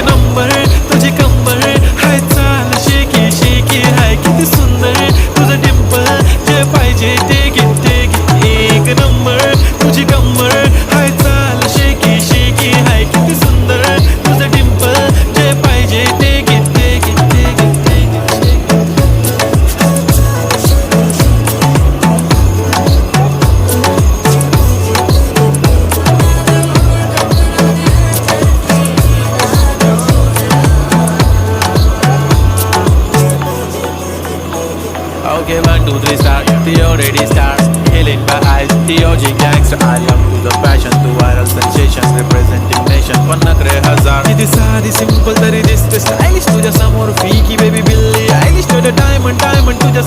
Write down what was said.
Number तुझी कंबर हाय चाल शेकी शेकी हाय किती सुंदर तुझं डिंपल जे पाहिजे ते घे एक नंबर तुझी कंबर हाय चाल शेकी शेकी हाय किती सुंदर तुझं डिंपल जे पाहिजे ते घे Okay, 1, 2, 3 start. The already starts. Killing my eyes. The OG gangster. I love to the passion, to viral sensations, representing nation. पण नखरे हजार. किती साधी simple तरी दिसते stylish तुझ्या समोर फिकी baby बिल्ली. Stylish to the diamond तुझ्या